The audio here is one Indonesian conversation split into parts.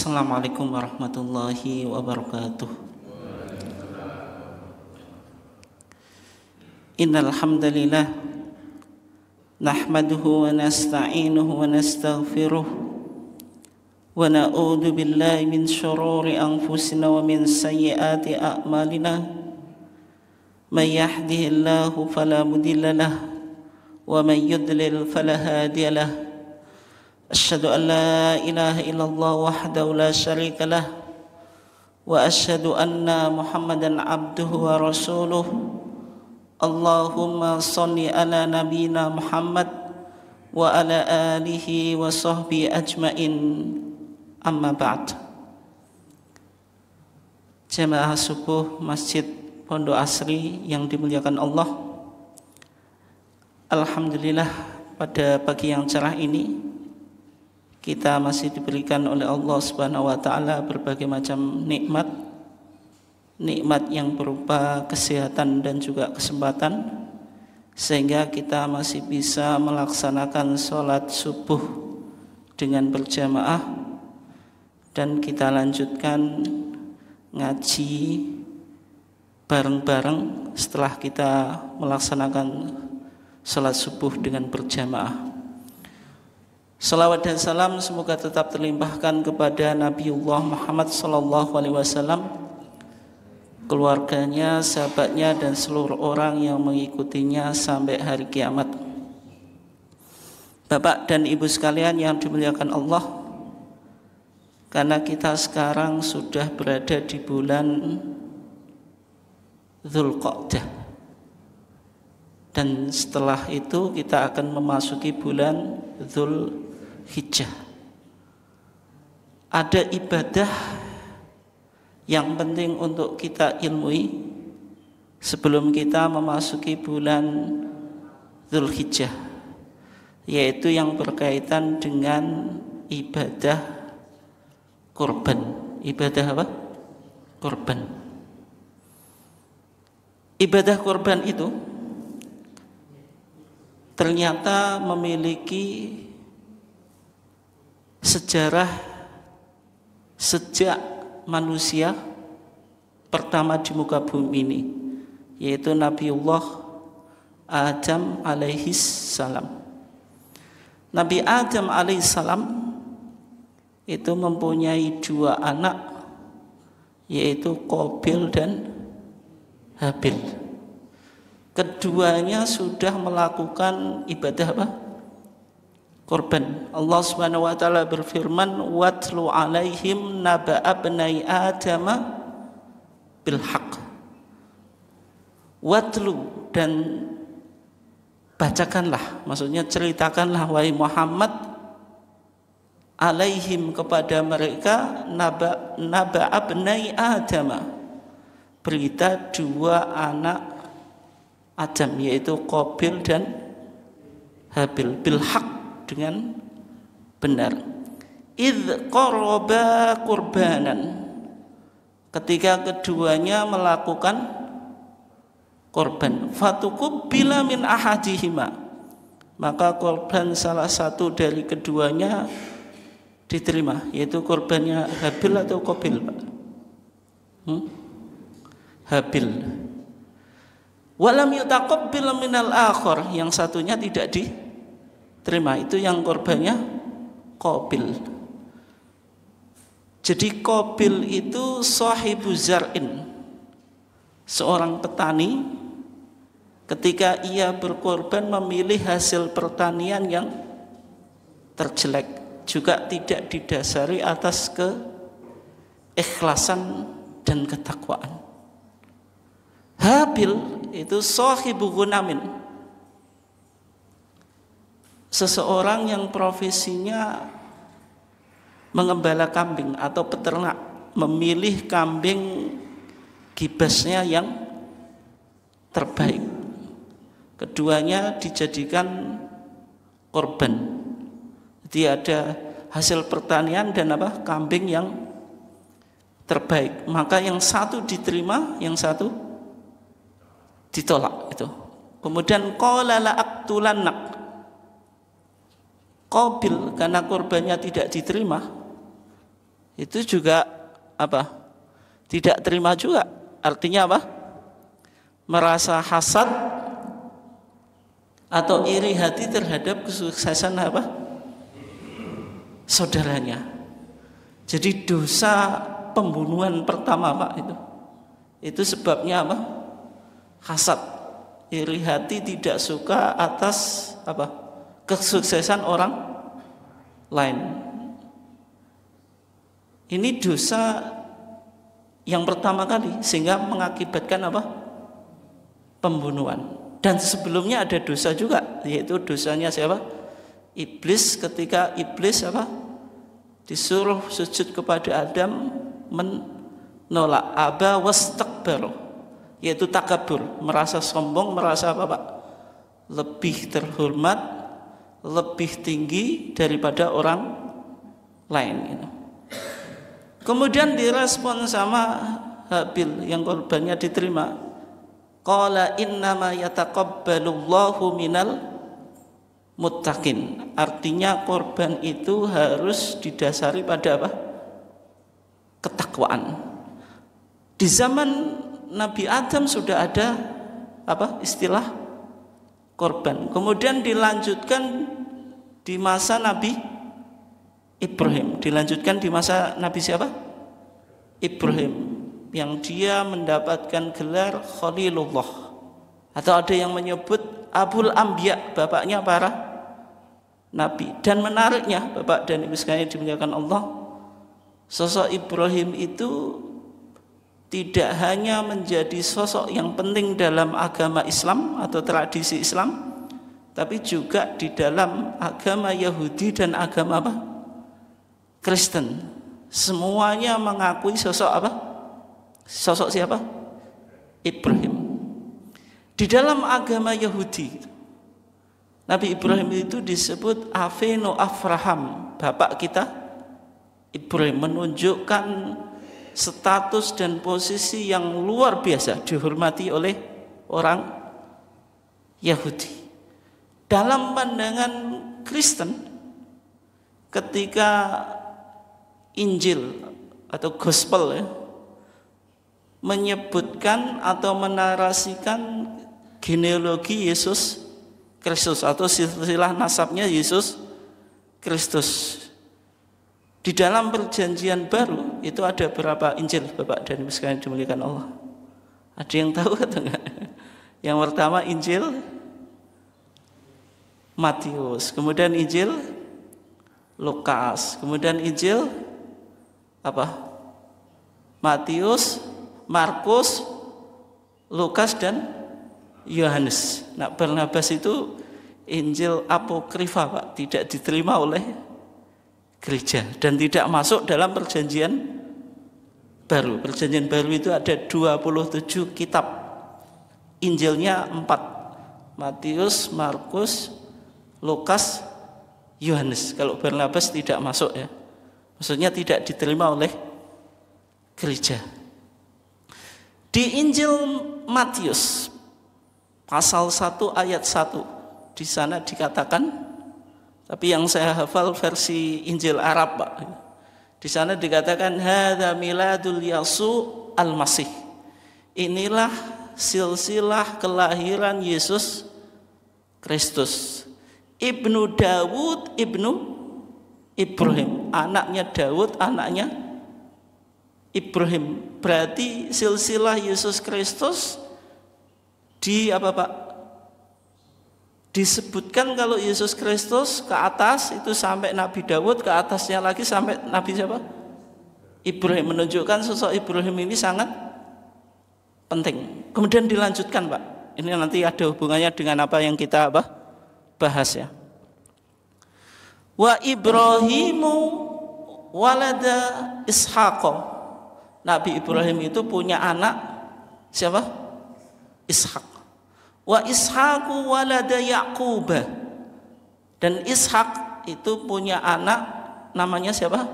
Assalamualaikum warahmatullahi wabarakatuh. Innal hamdalillah nahmaduhu wa nasta'inuhu wa nastaghfiruh wa na'udzu billahi min shururi anfusina wa min sayyiati a'malina. May yahdihillahu fala mudilla lahu wa may yudlil fala hadiya lahu. Asyhadu an la ilaha illallah wahdahu la syarika lah wa asyhadu anna Muhammadan abduhu wa rasuluh. Allahumma shalli ala nabiyyina Muhammad wa ala alihi wa sahbihi ajmain. Amma ba'd. Jemaah subuh Masjid Pondok Asri yang dimuliakan Allah, alhamdulillah pada pagi yang cerah ini kita masih diberikan oleh Allah Subhanahu wa taala berbagai macam nikmat yang berupa kesehatan dan juga kesempatan, sehingga kita masih bisa melaksanakan sholat subuh dengan berjamaah, dan kita lanjutkan ngaji bareng-bareng setelah kita melaksanakan sholat subuh dengan berjamaah. Salawat dan salam semoga tetap terlimpahkan kepada Nabiullah Muhammad SAW, keluarganya, sahabatnya, dan seluruh orang yang mengikutinya sampai hari kiamat. Bapak dan ibu sekalian yang dimuliakan Allah, karena kita sekarang sudah berada di bulan Dzulqa'dah, dan setelah itu kita akan memasuki bulan Dzulhijjah. Ada ibadah yang penting untuk kita ilmui sebelum kita memasuki bulan Dzulhijjah, yaitu yang berkaitan dengan ibadah kurban. Ibadah apa? Kurban. Ibadah kurban itu ternyata memiliki sejarah sejak manusia pertama di muka bumi ini, yaitu Nabiullah Adam alaihis salam. Nabi Adam alaihis salam itu mempunyai dua anak, yaitu Qabil dan Habil. Keduanya sudah melakukan ibadah apa? Kurban. Allah Subhanahu wa taala berfirman, "Watlu 'alaihim naba'a bnai Adam bil haqq." Watlu, dan bacakanlah, maksudnya ceritakanlah wahai Muhammad, alaihim kepada mereka, naba'a bnai Adam, berita dua anak Adam, yaitu Qabil dan Habil, bil haq, dengan benar. Idz qaraba qurbanan, ketika keduanya melakukan korban, fatuqbila min ahadihima, maka korban salah satu dari keduanya diterima, yaitu korbannya Habil atau Qabil, Pak? Habil. Walam yutaqabbil minal akhar, yang satunya tidak diterima, itu yang korbannya Qabil. Jadi Qabil itu sahibu zar'in, seorang petani. Ketika ia berkorban memilih hasil pertanian yang terjelek, juga tidak didasari atas keikhlasan dan ketakwaan. Habil itu sahibu gunamin, seseorang yang profesinya mengembala kambing atau peternak, memilih kambing gibasnya yang terbaik. Keduanya dijadikan korban. Jadi ada hasil pertanian dan apa? Kambing yang terbaik. Maka yang satu diterima, yang satu ditolak itu. Kemudian qala la aqtulannak, Qabil karena korbannya tidak diterima, itu juga apa? Tidak terima juga. Artinya apa? Merasa hasad atau iri hati terhadap kesuksesan apa? Saudaranya. Jadi dosa pembunuhan pertama Pak itu sebabnya apa? Hasad, iri hati, tidak suka atas apa? Kesuksesan orang lain. Ini dosa yang pertama kali sehingga mengakibatkan apa? Pembunuhan. Dan sebelumnya ada dosa juga, yaitu dosanya siapa? Iblis, ketika iblis apa? Disuruh sujud kepada Adam, menolak, aba wastakbar, yaitu takabur, merasa sombong, merasa apa Pak? Lebih terhormat, lebih tinggi daripada orang lain gitu. Kemudian direspon sama Habil yang korbannya diterima. Qala innama yataqabbalullahu minal muttaqin. Artinya korban itu harus didasari pada apa? Ketakwaan. Di zaman Nabi Adam sudah ada apa? Istilah korban. Kemudian dilanjutkan di masa Nabi Ibrahim, dilanjutkan di masa Nabi siapa? Ibrahim, yang dia mendapatkan gelar Khalilullah, atau ada yang menyebut Abul Anbiya, bapaknya para nabi. Dan menariknya Bapak dan Ibu sekalian dimuliakan Allah, sosok Ibrahim itu tidak hanya menjadi sosok yang penting dalam agama Islam atau tradisi Islam, tapi juga di dalam agama Yahudi dan agama apa? Kristen. Semuanya mengakui sosok apa? Sosok siapa? Ibrahim. Di dalam agama Yahudi, Nabi Ibrahim itu disebut Avenu Avraham, bapak kita Ibrahim, menunjukkan status dan posisi yang luar biasa dihormati oleh orang Yahudi. Dalam pandangan Kristen, ketika Injil atau Gospel menyebutkan atau menarasikan genealogi Yesus Kristus atau silsilah nasabnya Yesus Kristus. Di dalam perjanjian baru itu ada berapa Injil Bapak dan Ibu sekalian dimuliakan Allah? Ada yang tahu atau enggak? Yang pertama Injil Matius, kemudian Injil Lukas, kemudian Injil apa? Matius, Markus, Lukas dan Yohanes. Nah, Barnabas itu Injil apokrifa Pak, tidak diterima oleh gereja dan tidak masuk dalam perjanjian baru. Perjanjian baru itu ada 27 kitab. Injilnya 4. Matius, Markus, Lukas, Yohanes. Kalau Barnabas tidak masuk ya. Maksudnya tidak diterima oleh gereja. Di Injil Matius pasal 1 ayat 1 di sana dikatakan, tapi yang saya hafal versi Injil Arab Pak. Di sana dikatakan hadza miladul Yasu al-Masih. Inilah silsilah kelahiran Yesus Kristus. Ibnu Dawud, Ibnu Ibrahim, anaknya Daud, anaknya Ibrahim. Berarti silsilah Yesus Kristus di apa Pak? Disebutkan kalau Yesus Kristus ke atas itu sampai Nabi Daud, ke atasnya lagi sampai Nabi siapa? Ibrahim. Menunjukkan sosok Ibrahim ini sangat penting. Kemudian dilanjutkan Pak. Ini nanti ada hubungannya dengan apa yang kita bahas ya. Wa Ibrahimu walada Ishaq. Nabi Ibrahim itu punya anak siapa? Ishak. Wa Ishaqu walada Yaqub. Dan Ishak itu punya anak namanya siapa?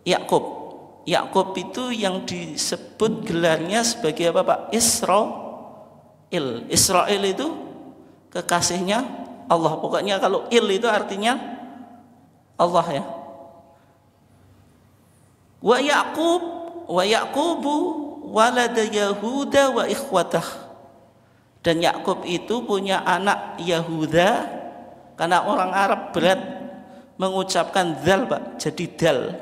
Yakub. Yakub itu yang disebut gelarnya sebagai apa Pak? Israel. Israel itu kekasihnya Allah. Pokoknya kalau il itu artinya Allah ya. Wa Yaqubu walada Yahuda wa ikhwatah. Dan Yakub itu punya anak Yahuda, karena orang Arab berat mengucapkan zal, Pak, jadi dal.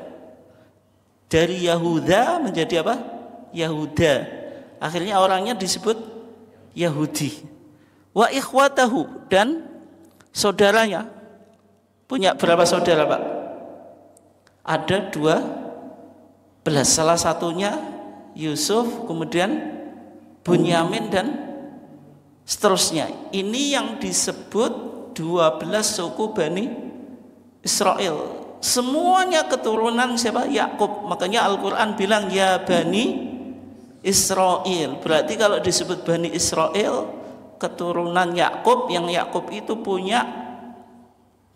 Dari Yahuda menjadi apa? Yahuda. Akhirnya orangnya disebut Yahudi. Wa ikhwatahu, dan saudaranya. Punya berapa saudara, Pak? Ada 12. Salah satunya Yusuf, kemudian Bunyamin, dan seterusnya. Ini yang disebut 12 suku Bani Israel. Semuanya keturunan siapa? Yakub. Makanya Al-Quran bilang ya Bani Israel. Berarti kalau disebut Bani Israel, keturunan Yakub, yang Yakub itu punya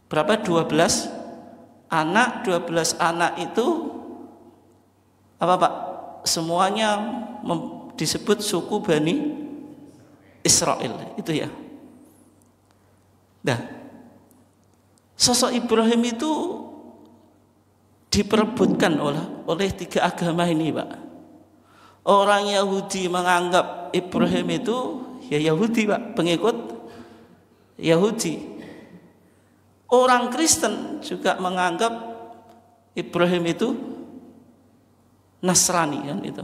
berapa? 12 anak. 12 anak itu apa, Pak? Semuanya disebut suku Bani Israel. Itu ya. Nah, sosok Ibrahim itu diperebutkan oleh 3 agama ini, Pak. Orang Yahudi menganggap Ibrahim itu ya Yahudi, Pak, pengikut Yahudi. Orang Kristen juga menganggap Ibrahim itu Nasrani, kan itu.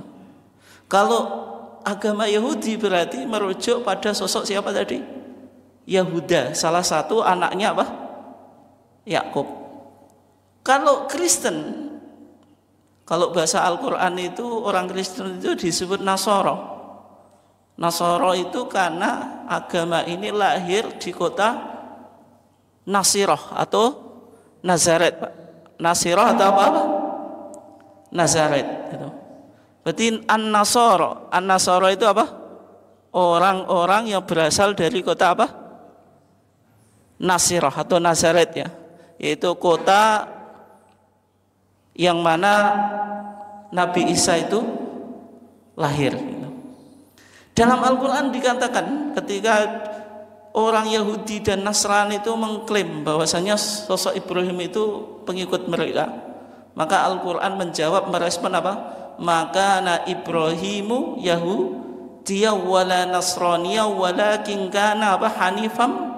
Kalau agama Yahudi berarti merujuk pada sosok siapa tadi? Yahuda, salah satu anaknya apa? Yakub. Kalau Kristen, kalau bahasa Al-Quran itu orang Kristen itu disebut Nasoro. Nasoro itu karena agama ini lahir di kota Nasirah atau Nazaret, Pak. Nasirah atau apa? Nazaret itu. Berarti An-Nasoro. An-Nasoro itu apa? Orang-orang yang berasal dari kota apa? Nasirah atau Nazaret, ya. Yaitu kota yang mana Nabi Isa itu lahir. Dalam Al-Quran dikatakan ketika orang Yahudi dan Nasrani itu mengklaim bahwasanya sosok Ibrahim itu pengikut mereka, maka Al-Quran menjawab, merespon apa? Maka na Ibrahimu Yahudiyya wala Nasraniya walakin kana hanifam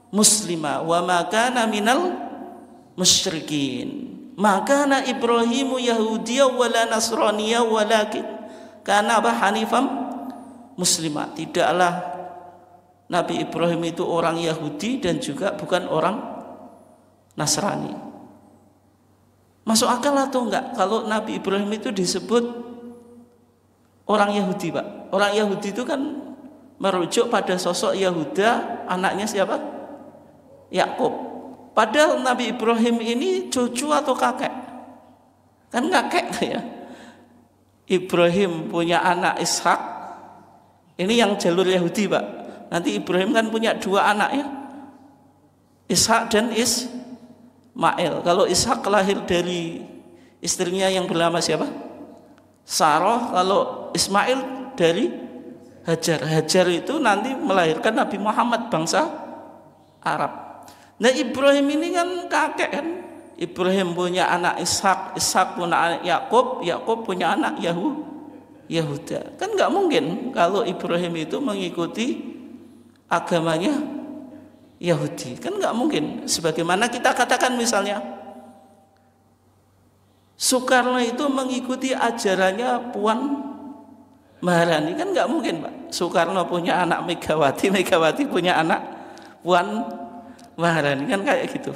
muslima wa ma kana minal musyrikin. Maka na Ibrahimu Yahudiyya wala Nasraniya walakin kana hanifam muslima. Tidaklah Nabi Ibrahim itu orang Yahudi dan juga bukan orang Nasrani. Masuk akal atau enggak kalau Nabi Ibrahim itu disebut orang Yahudi, Pak? Orang Yahudi itu kan merujuk pada sosok Yahuda, anaknya siapa? Yakub. Padahal Nabi Ibrahim ini cucu atau kakek? Kan kakek ya. Ibrahim punya anak Ishak. Ini yang jalur Yahudi, Pak. Nanti Ibrahim kan punya 2 anak, ya. Ishak dan Ismail. Kalau Ishak lahir dari istrinya yang bernama siapa? Sarah. Kalau Ismail dari Hajar. Hajar itu nanti melahirkan Nabi Muhammad, bangsa Arab. Nah, Ibrahim ini kan kakek, kan. Ibrahim punya anak Ishak, Ishak punya anak Yakub, Yakub punya anak Yahuda. Kan nggak mungkin kalau Ibrahim itu mengikuti agamanya Yahudi. Kan nggak mungkin. Sebagaimana kita katakan misalnya Soekarno itu mengikuti ajarannya Puan Maharani. Kan nggak mungkin, Pak. Soekarno punya anak Megawati, Megawati punya anak Puan Maharani, kan kayak gitu.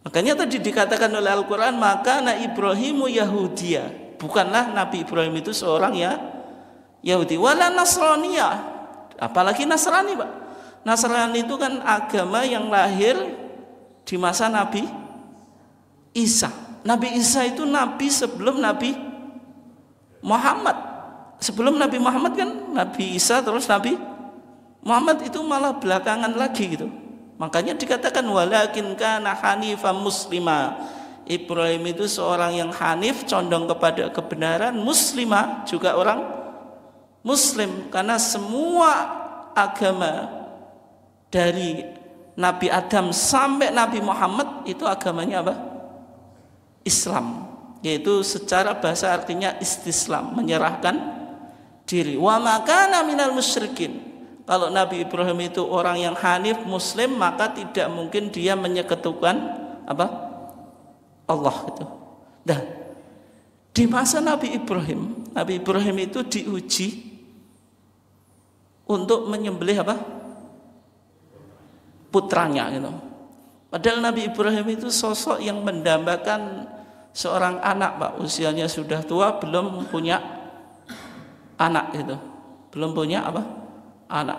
Makanya tadi dikatakan oleh Al-Quran, maka na Ibrahimu Yahudiyya. Bukanlah Nabi Ibrahim itu seorang ya Yahudi. Wala Nasraniyah. Apalagi Nasrani, Pak. Nasrani itu kan agama yang lahir di masa Nabi Isa. Nabi Isa itu nabi sebelum Nabi Muhammad. Sebelum Nabi Muhammad kan Nabi Isa, terus Nabi Muhammad itu malah belakangan lagi gitu. Makanya dikatakan walakin kana hanifan muslima. Ibrahim itu seorang yang hanif, condong kepada kebenaran, muslima juga orang muslim, karena semua agama dari Nabi Adam sampai Nabi Muhammad itu agamanya apa? Islam. yaitu secara bahasa artinya istislam, menyerahkan diri. Wa makana minal musyrikin. Kalau Nabi Ibrahim itu orang yang hanif muslim, maka tidak mungkin dia menyekutukan apa? Allah itu. Nah, di masa Nabi Ibrahim itu diuji untuk menyembelih apa? Putranya gitu. Padahal Nabi Ibrahim itu sosok yang mendambakan seorang anak, Pak. Usianya sudah tua, belum punya anak gitu. Belum punya apa? Anak.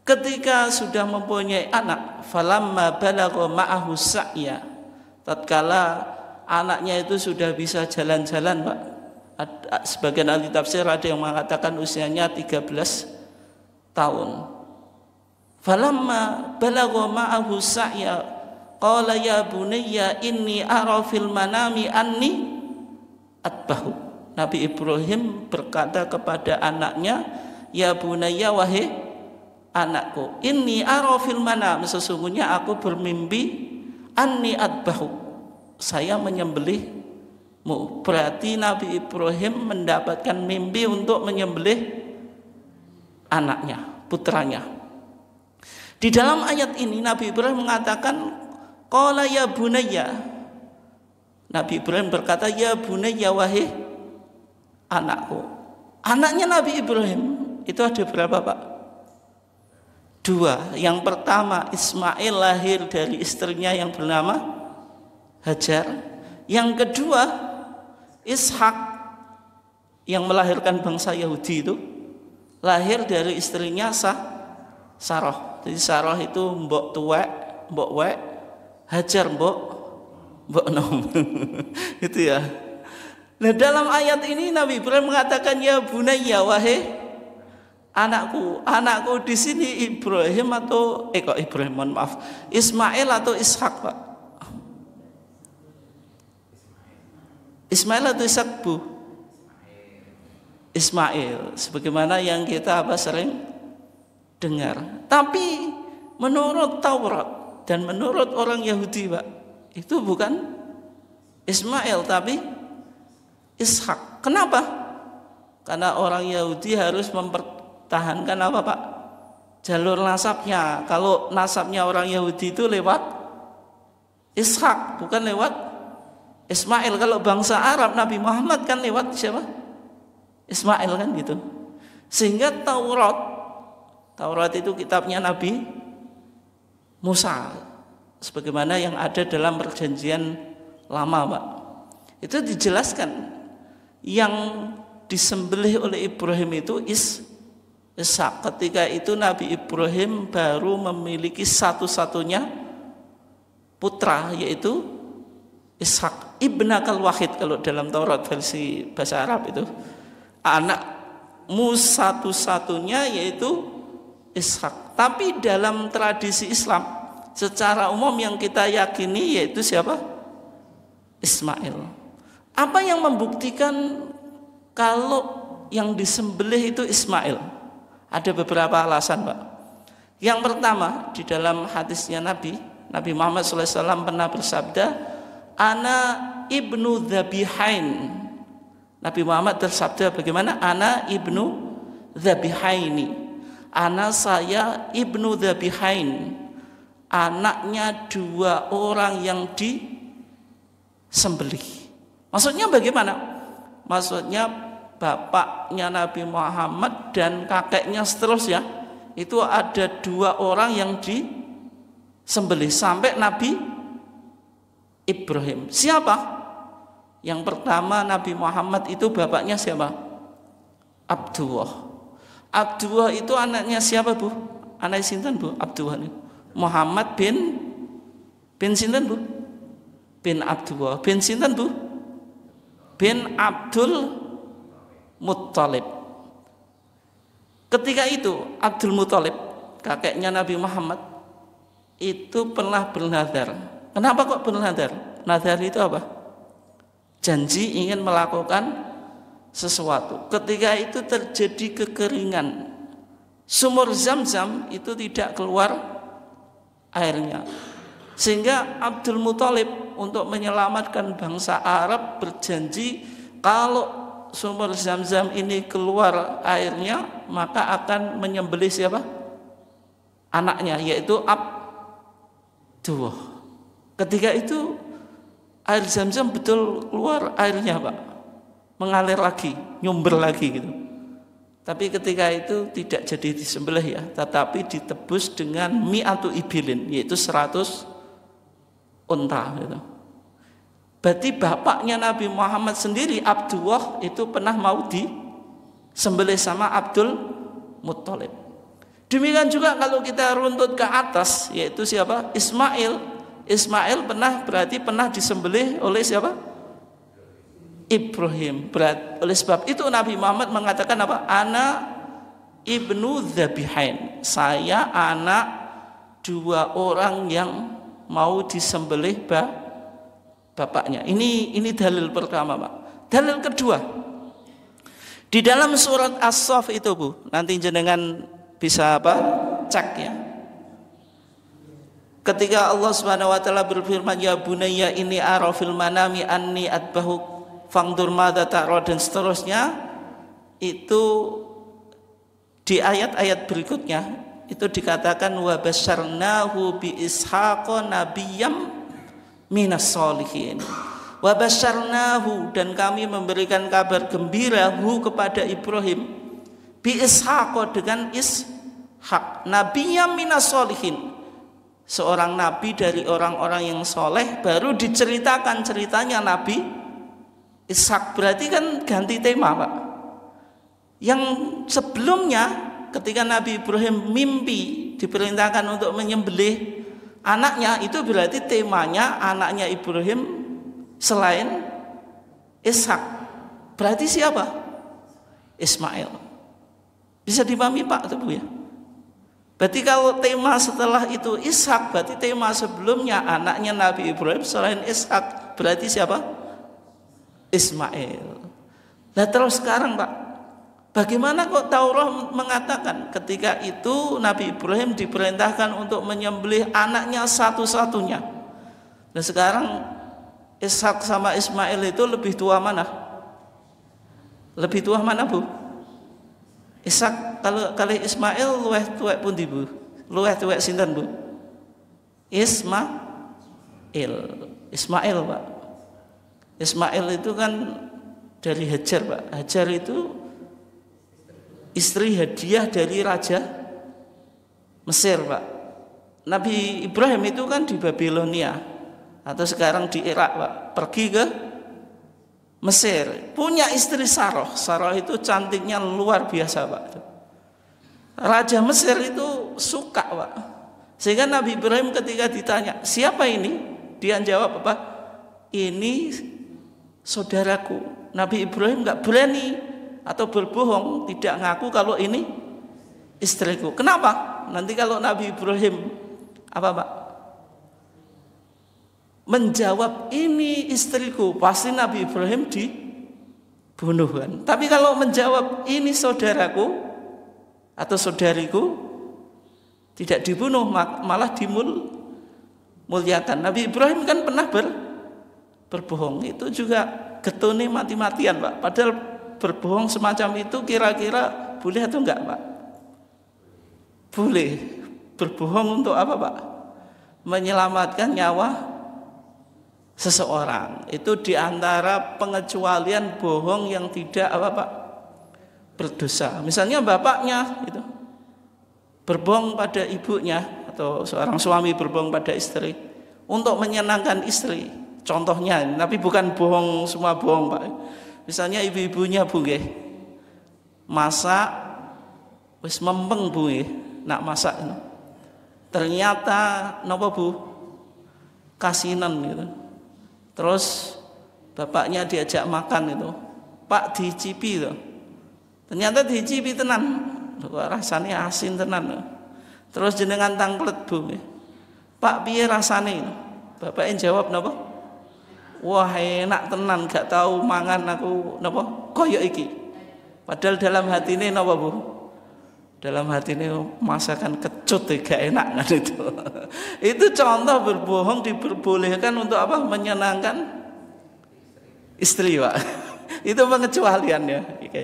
Ketika sudah mempunyai anak, falamma balagha ma'ahu sa'ya. Tatkala anaknya itu sudah bisa jalan-jalan, Pak. Sebagian ahli tafsir ada yang mengatakan usianya 13 tahun. Falamma balagha ma'ahu sa'ya qala ya bunayya inni ara fil manami anni atbahu. Nabi Ibrahim berkata kepada anaknya, ya bunayya, wahai anakku, inni ara fil manam, sesungguhnya aku bermimpi anni atbahu, saya menyembelihmu. Berarti Nabi Ibrahim mendapatkan mimpi untuk menyembelih anaknya, putranya. Di dalam ayat ini Nabi Ibrahim mengatakan qala ya bunayya. Nabi Ibrahim berkata ya bunayya, wahai anakku. Anaknya Nabi Ibrahim itu ada berapa, Pak? 2. Yang pertama Ismail lahir dari istrinya yang bernama Hajar. Yang kedua Ishak yang melahirkan bangsa Yahudi itu lahir dari istrinya Sarah. Jadi Sarah itu mbok tuwek, mbok wek, Hajar mbok nom. Itu ya. Nah, dalam ayat ini Nabi Ibrahim mengatakan ya bunayya, wahai anakku. Di sini Ibrahim atau Ismail atau Ishak, Pak? Ismail atau Ishak, Bu? Ismail, sebagaimana yang kita sering dengar. Tapi menurut Taurat dan menurut orang Yahudi, Pak, itu bukan Ismail tapi Ishak. Kenapa? Karena orang Yahudi harus mempertahankan apa, Pak? Jalur nasabnya. Kalau nasabnya orang Yahudi itu lewat Ishak, bukan lewat Ismail. Kalau bangsa Arab, Nabi Muhammad kan lewat siapa? Ismail kan gitu. Sehingga Taurat itu kitabnya Nabi Musa, sebagaimana yang ada dalam perjanjian lama, Pak. Itu dijelaskan yang disembelih oleh Ibrahim itu Ishak. Ketika itu Nabi Ibrahim baru memiliki satu-satunya putra, yaitu Ishak ibnakal wahid. Kalau dalam Taurat versi bahasa Arab itu anakmu satu-satunya yaitu Ishak. Tapi dalam tradisi Islam secara umum yang kita yakini yaitu siapa? Ismail. Apa yang membuktikan kalau yang disembelih itu Ismail? Ada beberapa alasan, Pak. Yang pertama, di dalam hadisnya Nabi Muhammad SAW pernah bersabda, ana ibnu dzabihain. Nabi Muhammad bersabda bagaimana? Ana ibnu dzabihaini. Anak saya ibnu dzabihain, anaknya 2 orang yang disembelih. Maksudnya bagaimana? Maksudnya bapaknya Nabi Muhammad dan kakeknya seterusnya itu ada 2 orang yang disembelih sampai Nabi Ibrahim. Siapa? Yang pertama Nabi Muhammad itu bapaknya siapa? Abdullah. Abdullah itu anaknya siapa, Bu? Anak sinten, Bu? Abdullah ini. Muhammad bin sinten, Bu? Bin Abdullah. Bin sinten, Bu? Bin Abdul Muttalib. Ketika itu Abdul Muttalib, kakeknya Nabi Muhammad, itu pernah bernazar. Kenapa kok bernazar? Nazar itu apa? Janji ingin melakukan sesuatu. Ketika itu terjadi kekeringan, sumur Zam-Zam itu tidak keluar airnya. Sehingga Abdul Muthalib untuk menyelamatkan bangsa Arab berjanji kalau sumber Zam-Zam ini keluar airnya, maka akan menyembelih siapa? Anaknya, yaitu Abdullah. Ketika itu air Zam-Zam betul keluar airnya, Pak, mengalir lagi, nyumber lagi gitu. Tapi ketika itu tidak jadi disembelih ya, tetapi ditebus dengan mi'atu ibilin, yaitu 100 unta gitu. Berarti bapaknya Nabi Muhammad sendiri, Abdullah, itu pernah mau disembelih sama Abdul Muthalib. Demikian juga kalau kita runtut ke atas, yaitu siapa? Ismail. Ismail berarti pernah disembelih oleh siapa? Ibrahim. Oleh sebab itu Nabi Muhammad mengatakan apa? Ana ibnu dzabihain. Saya anak dua orang yang mau disembelih bapaknya. Ini dalil pertama, Pak. Dalil kedua, di dalam surat As-Saff itu, Bu, nanti jenengan bisa cek ya. Ketika Allah Subhanahu wa taala berfirman, ya bunayya inni ara fil manami anni atbahu fangdur madza ta'ra, dan seterusnya, itu di ayat-ayat berikutnya itu dikatakan wa basyarnahu bi ishaqa nabiyyam minas sholihin. Wa basyarnahu, dan kami memberikan kabar gembira kepada Ibrahim bi ishaqa, dengan Ishak, nabiyyam minas sholihin, seorang nabi dari orang-orang yang soleh. Baru diceritakan ceritanya Nabi Ishak. Berarti kan ganti tema, Pak. Yang sebelumnya ketika Nabi Ibrahim mimpi diperintahkan untuk menyembelih anaknya, itu berarti temanya anaknya Ibrahim selain Ishak. Berarti siapa? Ismail. Bisa dipahami, Pak, itu Bu ya? Berarti kalau tema setelah itu Ishak, berarti tema sebelumnya anaknya Nabi Ibrahim selain Ishak, berarti siapa? Ismail. Nah terus sekarang, Pak, bagaimana kok Taurat mengatakan ketika itu Nabi Ibrahim diperintahkan untuk menyembelih anaknya satu-satunya. Nah sekarang Ishak sama Ismail itu lebih tua mana? Lebih tua mana, Bu? Ishak kalau Ismail luweh tuwek pundi, Bu? Luweh tuwek sinten, Bu? Ismail, Pak. Ismail itu kan dari Hajar, Pak. Hajar itu istri hadiah dari Raja Mesir, Pak. Nabi Ibrahim itu kan di Babilonia atau sekarang di Irak, Pak. Pergi ke Mesir, punya istri Saroh. Saroh itu cantiknya luar biasa, Pak. Raja Mesir itu suka, Pak. Sehingga Nabi Ibrahim ketika ditanya, siapa ini? Dia jawab apa? Ini saudaraku. Nabi Ibrahim nggak berani atau berbohong, tidak ngaku kalau ini istriku. Kenapa? Nanti kalau Nabi Ibrahim apa, Pak, menjawab ini istriku, pasti Nabi Ibrahim dibunuh kan. Tapi kalau menjawab ini saudaraku atau saudariku, tidak dibunuh, malah dimuliakan. Nabi Ibrahim kan pernah berbohong, itu juga getone mati-matian, Pak. Padahal berbohong semacam itu kira-kira boleh atau enggak, Pak? Boleh. Berbohong untuk apa, Pak? Menyelamatkan nyawa seseorang. Itu diantara pengecualian bohong yang tidak apa, Pak, berdosa. Misalnya bapaknya itu berbohong pada ibunya, atau seorang suami berbohong pada istri untuk menyenangkan istri. Contohnya, tapi bukan bohong semua bohong, Pak. Misalnya ibu-ibunya, Bu nggih, masak wis mempeng, Bu nggih, nak masak itu. Ternyata napa, Bu? Kasinan gitu. Terus bapaknya diajak makan itu, Pak dicipi itu. Ternyata dicipi tenan. Kok rasanya asin tenan. Terus jenengan tangklet, Bu. Pak piye rasane? Bapaknya jawab napa? Wah enak tenan, gak tahu mangan aku napa koyo iki. Padahal dalam hati ini napa, Bu? Dalam hati ini masakan kecut gak enak kan itu. Itu contoh berbohong diperbolehkan untuk apa? Menyenangkan istri, Pak. Itu pengecualiannya. Oke.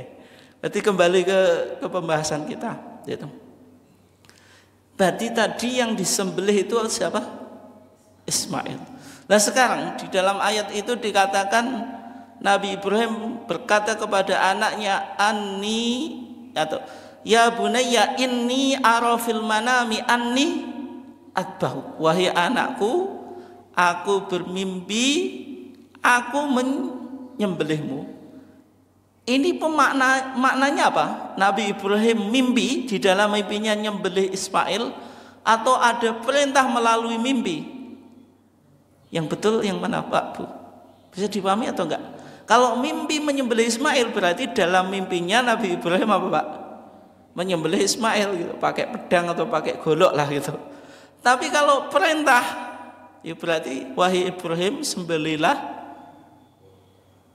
Berarti kembali ke pembahasan kita. Gitu. Berarti tadi yang disembelih itu siapa? Ismail. Nah sekarang di dalam ayat itu dikatakan Nabi Ibrahim berkata kepada anaknya, Anni atau ya bunayya inni ara fil manami anni atbahu. Wahai anakku, aku bermimpi aku menyembelihmu. Ini maknanya apa? Nabi Ibrahim mimpi, di dalam mimpinya nyembelih Ismail, atau ada perintah melalui mimpi? Yang betul yang mana, Pak, Bu? Bisa dipahami atau enggak? Kalau mimpi menyembelih Ismail berarti dalam mimpinya Nabi Ibrahim apa, Pak? Menyembelih Ismail gitu, pakai pedang atau pakai golok lah gitu. Tapi kalau perintah, ya berarti wahai Ibrahim sembelihlah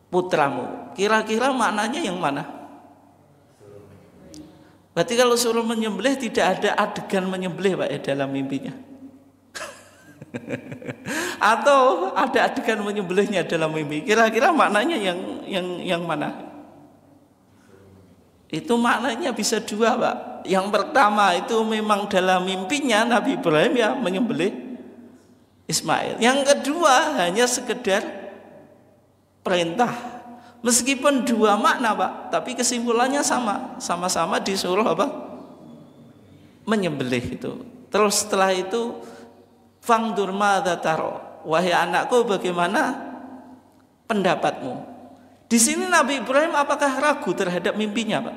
putramu. Kira-kira maknanya yang mana? Berarti kalau suruh menyembelih tidak ada adegan menyembelih, Pak, ya, dalam mimpinya. Atau ada adegan menyembelihnya dalam mimpi. Kira-kira maknanya yang mana? Itu maknanya bisa dua, Pak. Yang pertama itu memang dalam mimpinya Nabi Ibrahim ya menyembelih Ismail. Yang kedua hanya sekedar perintah. Meskipun dua makna, Pak, tapi kesimpulannya sama-sama disuruh apa? Menyembelih itu. Terus setelah itu fangdur madza taro. Wahai anakku, bagaimana pendapatmu? Di sini Nabi Ibrahim apakah ragu terhadap mimpinya, Pak?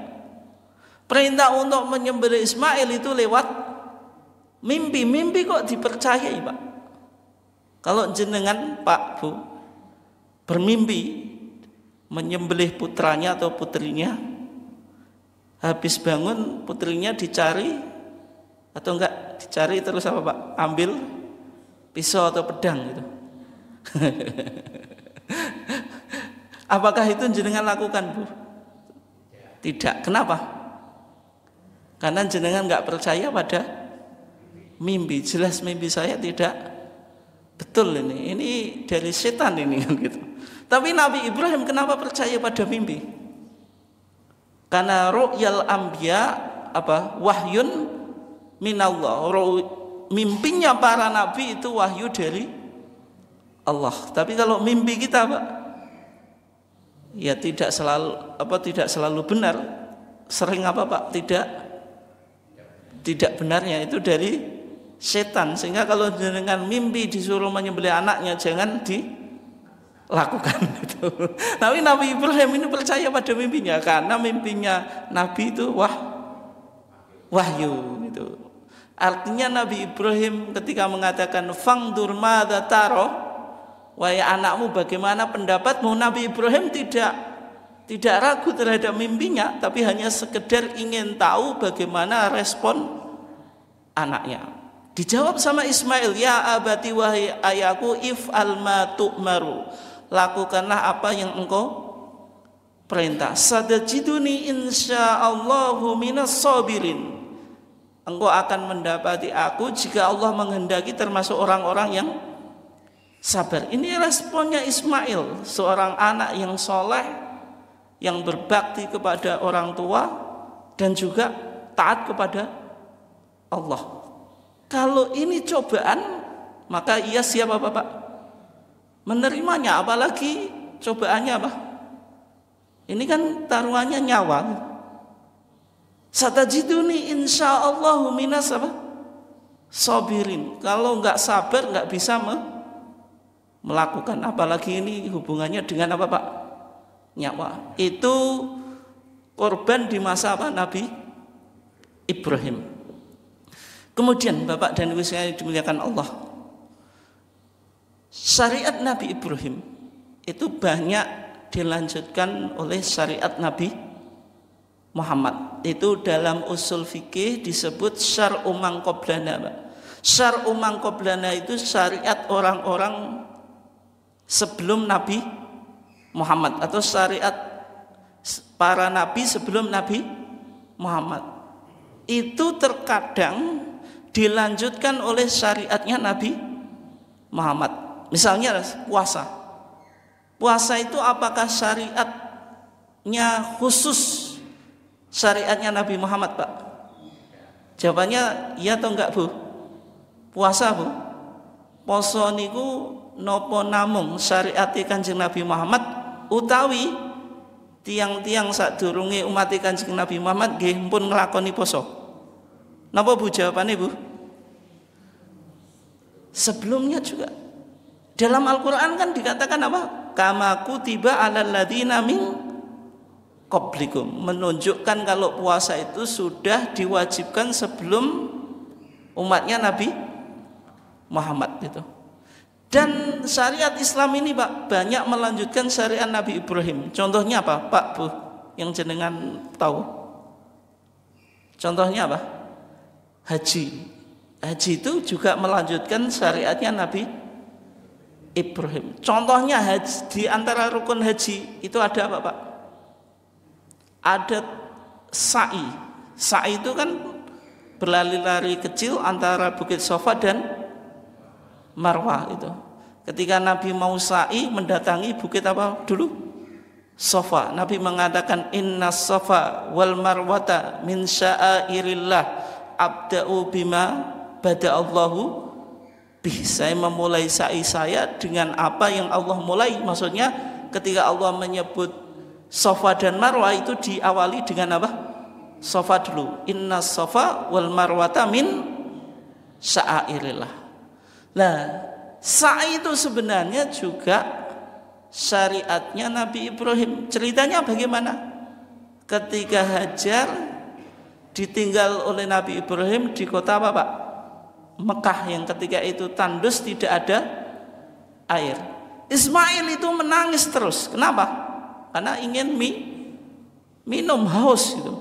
Perintah untuk menyembelih Ismail itu lewat mimpi. Mimpi kok dipercayai, Pak? Kalau jenengan, Pak, Bu, bermimpi menyembelih putranya atau putrinya, habis bangun putrinya dicari atau enggak dicari, terus apa, Pak? Ambil pisau atau pedang gitu. Apakah itu jenengan lakukan, Bu? Tidak. Kenapa? Karena jenengan enggak percaya pada mimpi. Jelas mimpi saya tidak betul ini. Ini dari setan ini kan gitu. Tapi Nabi Ibrahim kenapa percaya pada mimpi? Karena ru'yal anbiya apa? Wahyun minallah. Mimpinya para nabi itu wahyu dari Allah. Tapi kalau mimpi kita, Pak, ya tidak selalu benar. Sering apa, Pak? Tidak benarnya itu dari setan. Sehingga kalau dengan mimpi disuruh menyembelih anaknya jangan dilakukan itu. Tapi Nabi Ibrahim ini percaya pada mimpinya karena mimpinya Nabi itu wahyu itu. Artinya Nabi Ibrahim ketika mengatakan fangdur madza taro, wahai anakmu bagaimana pendapatmu, Nabi Ibrahim tidak ragu terhadap mimpinya, tapi hanya sekedar ingin tahu bagaimana respon anaknya. Dijawab sama Ismail, ya abati wahai ayahku, if'al ma tu'maru, lakukanlah apa yang engkau perintah. Satajiduni insyaallahu minas sabirin. Engkau akan mendapati aku jika Allah menghendaki termasuk orang-orang yang sabar. Ini responnya Ismail, seorang anak yang soleh, yang berbakti kepada orang tua dan juga taat kepada Allah. Kalau ini cobaan, maka ia siap apa, Pak? Menerimanya. Apalagi cobaannya apa? Ini kan taruhannya nyawa. Satajiduni insyaallahu minas apa? Sabirin. Kalau enggak sabar enggak bisa melakukan. Apalagi ini hubungannya dengan apa, Pak? Nyawa. Itu korban di masa apa? Nabi Ibrahim. Kemudian Bapak dan Ibu sekalian dimuliakan Allah, syariat Nabi Ibrahim itu banyak dilanjutkan oleh syariat Nabi Muhammad. Itu dalam usul fikih disebut syar'u man qablana. Syar'u man qablana itu syariat orang-orang sebelum Nabi Muhammad atau syariat para nabi sebelum Nabi Muhammad. itu terkadang dilanjutkan oleh syariatnya Nabi Muhammad. Misalnya puasa. Puasa itu apakah syariatnya khusus syariatnya Nabi Muhammad, Pak? Jawabannya iya atau enggak, Bu? Puasa, Bu. Poso niku nopo namung syariate Kanjeng Nabi Muhammad utawi tiang-tiang sadurunge umat Kanjeng Nabi Muhammad nggih pun nglakoni poso. Napa, Bu, jawabannya, Bu? Sebelumnya juga dalam Al-Qur'an kan dikatakan apa? Kama kutiba 'alal ladzina min qablikum, menunjukkan kalau puasa itu sudah diwajibkan sebelum umatnya Nabi Muhammad itu. Dan syariat Islam ini, Pak, banyak melanjutkan syariat Nabi Ibrahim. Contohnya apa, Pak, Bu, yang jenengan tahu? Contohnya apa? Haji. Haji itu juga melanjutkan syariatnya Nabi Ibrahim. Contohnya haji, di antara rukun haji itu ada apa, Pak? Ada sa'i. Sa'i itu kan berlari-lari kecil antara Bukit Safa dan Marwah itu. Ketika Nabi mau sa'i mendatangi bukit apa dulu? Safa. Nabi mengatakan inna safa wal marwata min sya'airillah abda'u bima bada'allahu bih. Saya memulai sa'i saya dengan apa yang Allah mulai. Maksudnya ketika Allah menyebut Safa dan Marwah itu diawali dengan apa? Safa dulu. Inna safa wal marwata min sya'airillah. Nah, sa'i itu sebenarnya juga syariatnya Nabi Ibrahim. Ceritanya bagaimana? Ketika Hajar ditinggal oleh Nabi Ibrahim di kota apa, Pak? Mekah, yang ketika itu tandus tidak ada air. Ismail itu menangis terus. Kenapa? Karena ingin minum, haus gitu.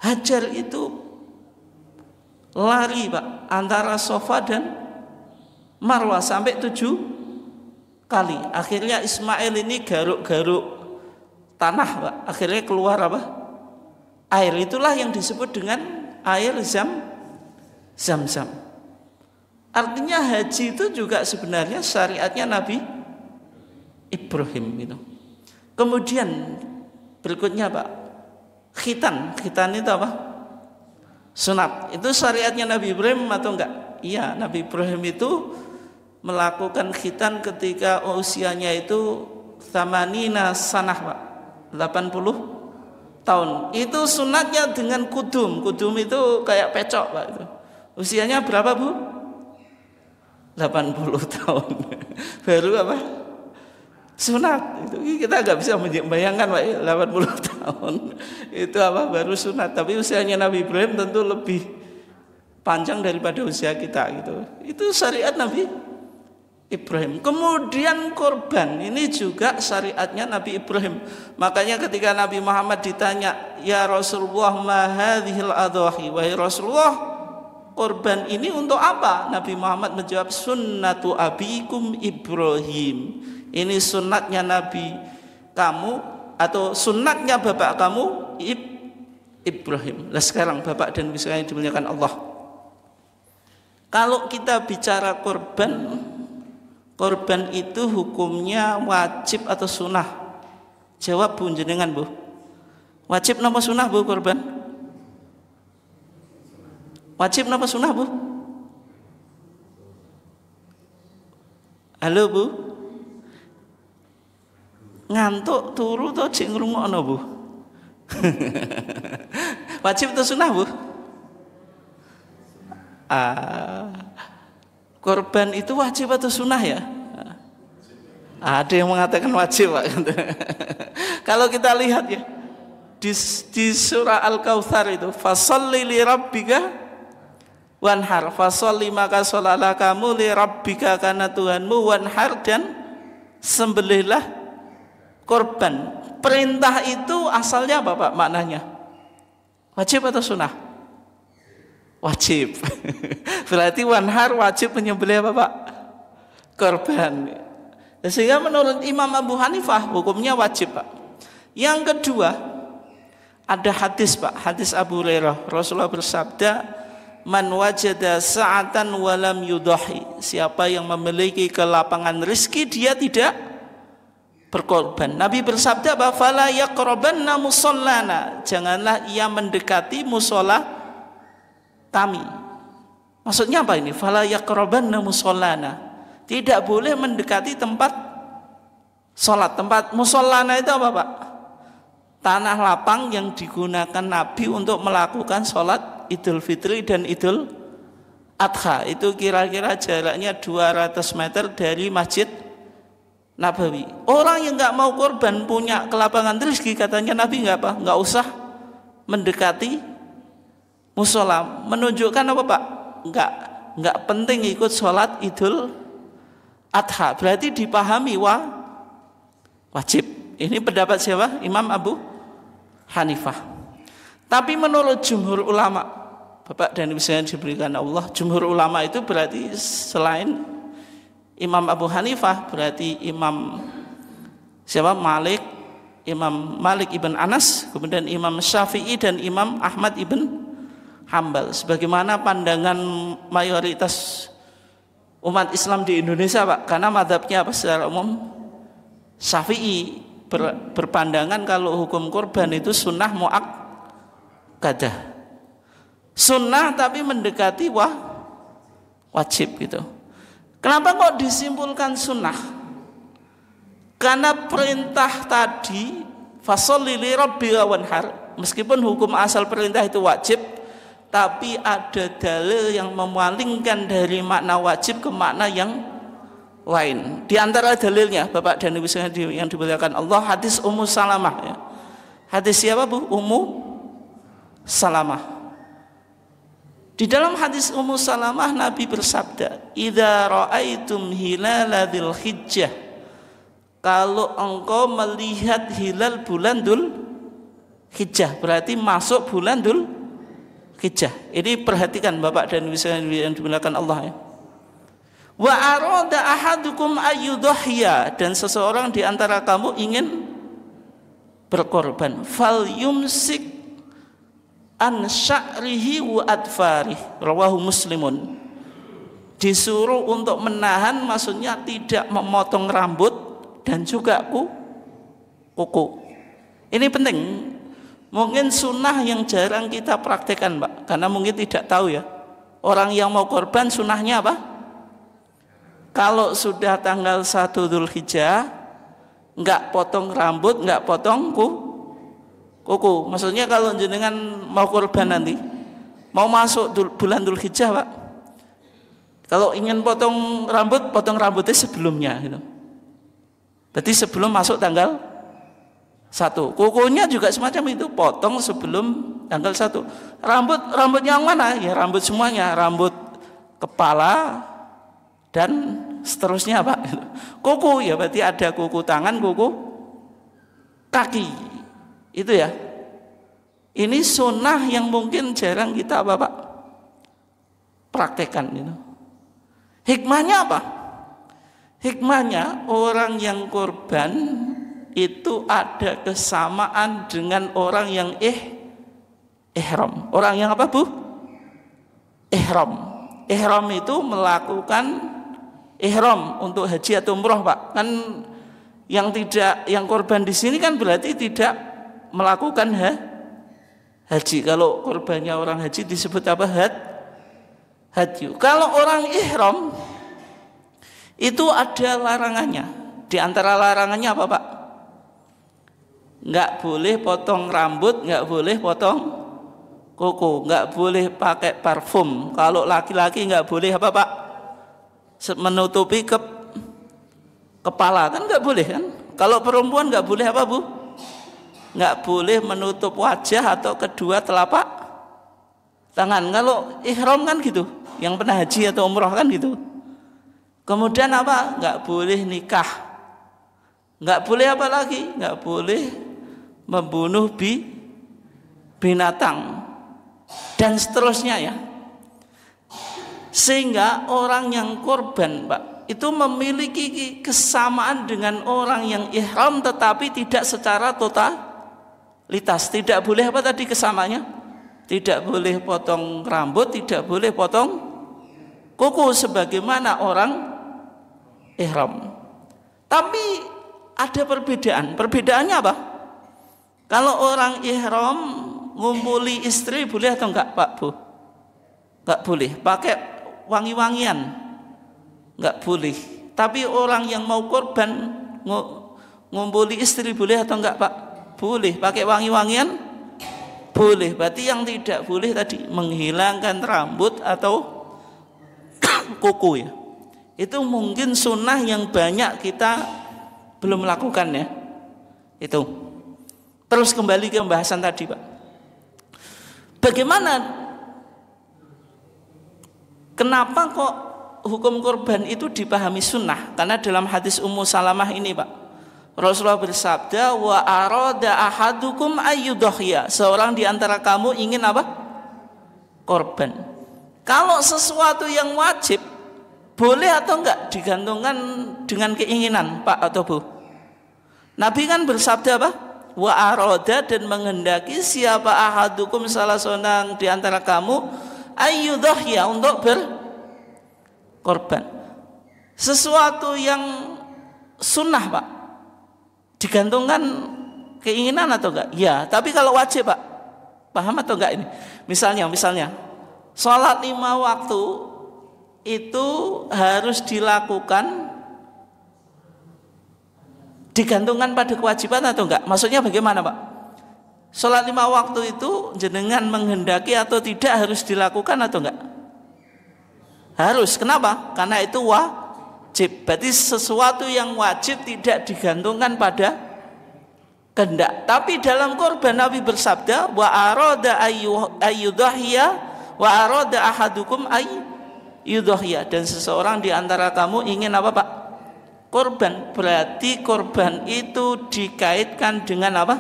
Hajar itu lari, Pak, antara Safa dan Marwah sampai 7 kali. Akhirnya Ismail ini garuk-garuk tanah, Pak. Akhirnya keluar apa? Air. Itulah yang disebut dengan air Zam-Zam. Artinya haji itu juga sebenarnya syariatnya Nabi Ibrahim gitu. Kemudian berikutnya, Pak, khitan itu apa? Sunat. Itu syariatnya Nabi Ibrahim atau enggak? Iya, Nabi Ibrahim itu melakukan khitan ketika usianya itu 80 sanah, Pak. 80 tahun. Itu sunatnya dengan kudum. Kudum itu kayak pecok, Pak, itu. Usianya berapa, Bu? 80 tahun. Baru apa? Sunat. Itu kita nggak bisa membayangkan, Pak, 80 tahun itu apa baru sunat. Tapi usianya Nabi Ibrahim tentu lebih panjang daripada usia kita gitu. Itu syariat Nabi Ibrahim. Kemudian korban ini juga syariatnya Nabi Ibrahim. Makanya ketika Nabi Muhammad ditanya, ya Rasulullah ma hadhil adhahi, wahai Rasulullah, korban ini untuk apa? Nabi Muhammad menjawab, sunnatu abikum Ibrahim. Ini sunnatnya Nabi kamu atau sunnatnya bapak kamu Ibrahim. Nah sekarang bapak dan ibu sekalian dimuliakan Allah, kalau kita bicara korban itu hukumnya wajib atau sunnah? Jawab, Bu, jenengan, Bu. Wajib napa sunnah, Bu, korban? Wajib napa sunnah, Bu? Halo, Bu. Ngantuk turu to jek ngrungokno, Bu? Wajib atau sunnah, Bu? Korban itu wajib atau sunnah ya? Ada yang mengatakan wajib, Pak. Kalau kita lihat ya di surah Al-Kautsar itu, fasholli li rabbika wanhar, fasholli maka sholalah kamu li rabbika karena Tuhanmu, wanhar dan sembelihlah korban. Perintah itu asalnya apa, Pak, maknanya? Wajib atau sunnah? Wajib. Berarti wanhar wajib menyembelih apa, Pak? Korban. Sehingga menurut Imam Abu Hanifah hukumnya wajib, Pak. Yang kedua, Ada hadis Pak, hadis Abu Hurairah, Rasulullah bersabda, man wajada sa'atan walam yudahi, siapa yang memiliki kelapangan rezeki dia tidak berkorban. Nabi bersabda, fala yaqrabanna musallana, janganlah ia mendekati musola kami. Maksudnya apa ini? Fala yaqrabanna musallana, tidak boleh mendekati tempat sholat. Tempat musallana itu apa Pak? Tanah lapang yang digunakan Nabi untuk melakukan sholat Idul Fitri dan Idul Adha. Itu kira-kira jaraknya 200 meter dari Masjid Nabawi. Orang yang nggak mau korban punya kelapangan rezeki, katanya Nabi nggak usah mendekati musola. Menunjukkan apa Pak? Nggak penting ikut sholat Idul Adha. Berarti dipahami wajib. Ini pendapat siapa? Imam Abu Hanifah. Tapi menurut jumhur ulama, Bapak dan Ibu sekalian diberikan Allah, jumhur ulama itu berarti selain Imam Abu Hanifah, berarti Imam siapa? Imam Malik ibn Anas, kemudian Imam Syafi'i dan Imam Ahmad ibn Hambal. Sebagaimana pandangan mayoritas umat Islam di Indonesia Pak, karena madhabnya apa secara umum? Syafi'i berpandangan kalau hukum korban itu sunnah muakkadah, sunnah tapi mendekati wajib gitu. Kenapa kok disimpulkan sunnah? Karena perintah tadi fasholli li rabbika wanhar, meskipun hukum asal perintah itu wajib, tapi ada dalil yang memalingkan dari makna wajib ke makna yang lain. Di antara dalilnya Bapak dan Ibu sekalian yang dimuliakan Allah, hadis Ummu Salamah ya. Hadis siapa Bu? Ummu Salamah. Di dalam hadis Ummu Salamah Nabi bersabda, "Idza ra'aitum hilala dzil hijjah." Kalau engkau melihat hilal bulan Dzul Hijjah, berarti masuk bulan Dzul Hijjah. Ini perhatikan Bapak dan Ibu sekalian yang dimuliakan Allah ya. Wa arada ahadukum ayyudhiya, dan seseorang di antara kamu ingin berkorban, fal yumsik an sya'rihi wa adfarih, rawahu Muslimun. Disuruh untuk menahan, maksudnya tidak memotong rambut dan juga kuku. Ini penting, mungkin sunnah yang jarang kita praktekkan Pak, karena mungkin tidak tahu ya. Orang yang mau korban sunnahnya apa? Kalau sudah tanggal 1 Dzulhijjah, enggak potong rambut, enggak potong kuku. Maksudnya kalau jenengan mau korban nanti, mau masuk bulan Dzulhijjah Pak, kalau ingin potong rambutnya sebelumnya gitu. Berarti sebelum masuk tanggal 1. Kukunya juga semacam itu, potong sebelum tanggal 1. Rambut yang mana? Ya rambut semuanya, rambut kepala dan seterusnya Pak. Kuku ya berarti ada kuku tangan, kuku kaki. Itu ya. Ini sunnah yang mungkin jarang kita Bapak praktekkan gitu. Hikmahnya apa? Hikmahnya orang yang korban itu ada kesamaan dengan orang yang ihram. Orang yang apa Bu? Ihram. Ihram itu melakukan ihram untuk haji atau umroh Pak. Kan yang korban di sini kan berarti tidak melakukan haji. Kalau korbannya orang haji disebut apa? Haji. Kalau orang ihram itu ada larangannya. Di antara larangannya apa Pak? Nggak boleh potong rambut, nggak boleh potong kuku, nggak boleh pakai parfum. Kalau laki-laki nggak boleh apa Pak? Menutupi kepala, kan nggak boleh kan? Kalau perempuan nggak boleh apa Bu? Nggak boleh menutup wajah atau kedua telapak tangan. Kalau ihram kan gitu, yang pernah haji atau umroh kan gitu. Kemudian apa? Nggak boleh nikah, nggak boleh apa lagi? Nggak boleh membunuh binatang dan seterusnya ya. Sehingga orang yang korban Pak itu memiliki kesamaan dengan orang yang ihram, tetapi tidak secara litas. Tidak boleh apa tadi kesamanya? Tidak boleh potong rambut, tidak boleh potong kuku sebagaimana orang ihram. Tapi ada perbedaan. Perbedaannya apa? Kalau orang ihram ngumpuli istri boleh atau enggak, Pak Bu? Enggak boleh. Pakai wangi-wangian enggak boleh. Tapi orang yang mau korban ngumpuli istri boleh atau enggak, Pak? Boleh. Pakai wangi-wangian boleh. Berarti yang tidak boleh tadi menghilangkan rambut atau kuku ya. Itu mungkin sunnah yang banyak kita belum lakukan ya. Itu. Terus kembali ke pembahasan tadi, Pak. Bagaimana? Kenapa kok hukum korban itu dipahami sunnah? Karena dalam hadis Ummu Salamah ini, Pak, Rasulullah bersabda, wa arada ahadukum ayyudhhiya. Seorang di antara kamu ingin apa? Korban. Kalau sesuatu yang wajib boleh atau enggak digantungkan dengan keinginan, Pak atau Bu? Nabi kan bersabda apa? Wa arada, dan menghendaki siapa ahadukum salah seorang di antara kamu ayyudhhiya, untuk berkorban. Sesuatu yang sunnah, Pak, digantungkan keinginan atau enggak? Ya, tapi kalau wajib, Pak, paham atau enggak ini? Misalnya sholat 5 waktu itu harus dilakukan digantungkan pada kewajiban atau enggak? Maksudnya bagaimana, Pak? Sholat 5 waktu itu jenengan menghendaki atau tidak harus dilakukan atau enggak? Harus. Kenapa? Karena itu wajib. Berarti sesuatu yang wajib tidak digantungkan pada kehendak. Tapi dalam korban Nabi bersabda, wa arada ayyudhhiya wa arada ahadukum ayyudhhiya, dan seseorang di antara kamu ingin apa, Pak? Korban. Berarti korban itu dikaitkan dengan apa?